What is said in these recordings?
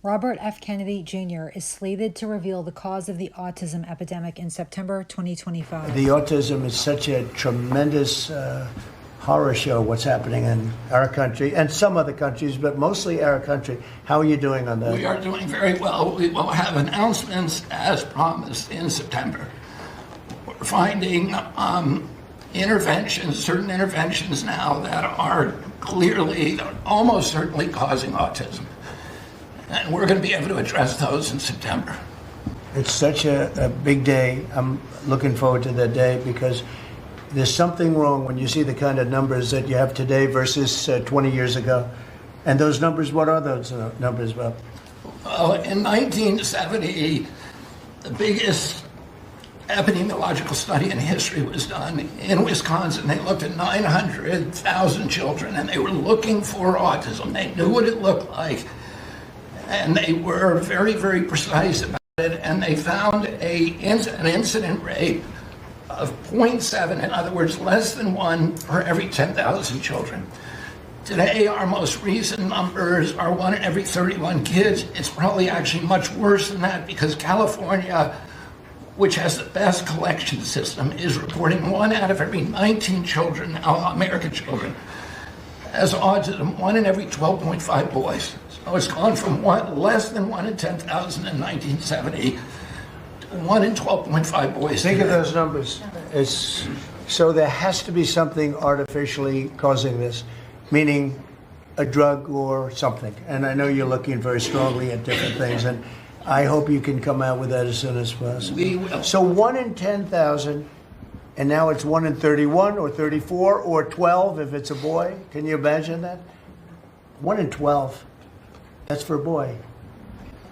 Robert F. Kennedy Jr. is slated to reveal the cause of the autism epidemic in September 2025. The autism is such a tremendous horror show, what's happening in our country and some other countries, but mostly our country. How are you doing on that? We are doing very well. We will have announcements as promised in September. We're finding certain interventions now that are clearly, almost certainly causing autism. And we're going to be able to address those in September. It's such a big day. I'm looking forward to that day because there's something wrong when you see the kind of numbers that you have today versus 20 years ago. And those numbers, what are those numbers, Bob? Well, in 1970, the biggest epidemiological study in history was done in Wisconsin. They looked at 900,000 children and they were looking for autism. They knew what it looked like. And they were very, very precise about it, and they found an incident rate of 0.7, in other words, less than 1 per every 10,000 children. Today, our most recent numbers are 1 in every 31 kids. It's probably actually much worse than that because California, which has the best collection system, is reporting 1 out of every 19 children, American children, has autism, 1 in every 12.5 boys. So it's gone from less than 1 in 10,000 in 1970 to 1 in 12.5 boys. Think of those numbers. So there has to be something artificially causing this, meaning a drug or something. And I know you're looking very strongly at different things, and I hope you can come out with that as soon as possible. We will. So 1 in 10,000, and now it's 1 in 31 or 34 or 12 if it's a boy. Can you imagine that? 1 in 12. That's for a boy.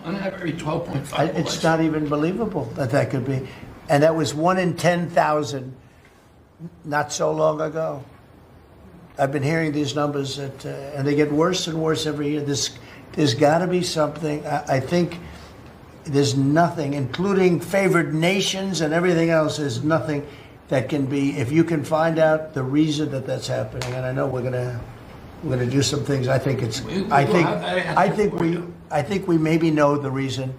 1 in every 12.5 boys. It's not even believable that could be. And that was 1 in 10,000 not so long ago. I've been hearing these numbers, and they get worse and worse every year. There's got to be something. I think there's nothing, including favored nations and everything else, there's nothing that can be, if you can find out the reason that that's happening, and I know we're gonna do some things. I think we maybe know the reason,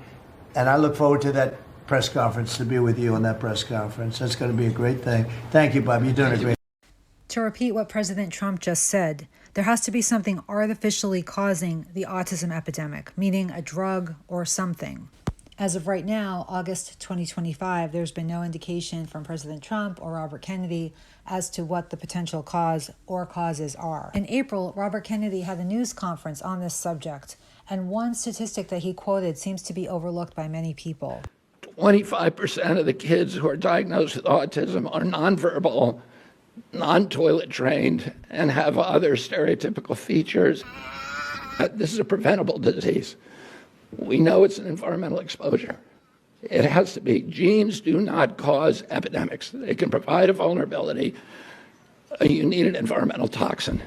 and I look forward to that press conference, to be with you on that press conference. That's going to be a great thing. Thank you, Bob. You're doing a great. To repeat what President Trump just said, there has to be something artificially causing the autism epidemic, meaning a drug or something. As of right now, August 2025, there's been no indication from President Trump or Robert Kennedy as to what the potential cause or causes are. In April, Robert Kennedy had a news conference on this subject, and one statistic that he quoted seems to be overlooked by many people. 25% of the kids who are diagnosed with autism are nonverbal, non-toilet trained, and have other stereotypical features. This is a preventable disease. We know it's an environmental exposure. It has to be. Genes do not cause epidemics. They can provide a vulnerability. You need an environmental toxin.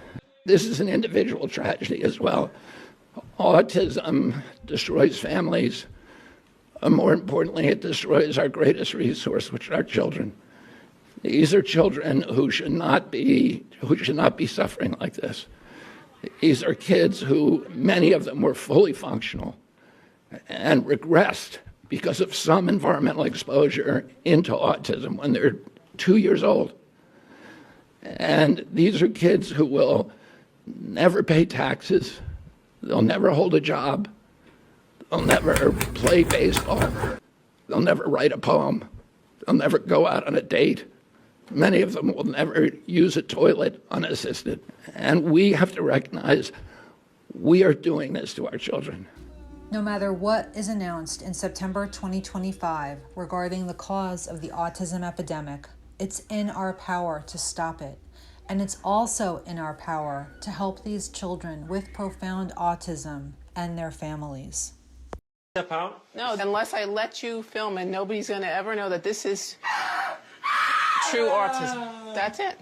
This is an individual tragedy as well. Autism destroys families. More importantly, it destroys our greatest resource, which are our children. These are children who should not be suffering like this. These are kids who, many of them were fully functional and regressed because of some environmental exposure into autism when they're 2 years old. And these are kids who will never pay taxes, they'll never hold a job, they'll never play baseball, they'll never write a poem, they'll never go out on a date. Many of them will never use a toilet unassisted. And we have to recognize we are doing this to our children. No matter what is announced in September 2025 regarding the cause of the autism epidemic, it's in our power to stop it. And it's also in our power to help these children with profound autism and their families. Step out? No, unless I let you film, and nobody's going to ever know that this is true autism. That's it.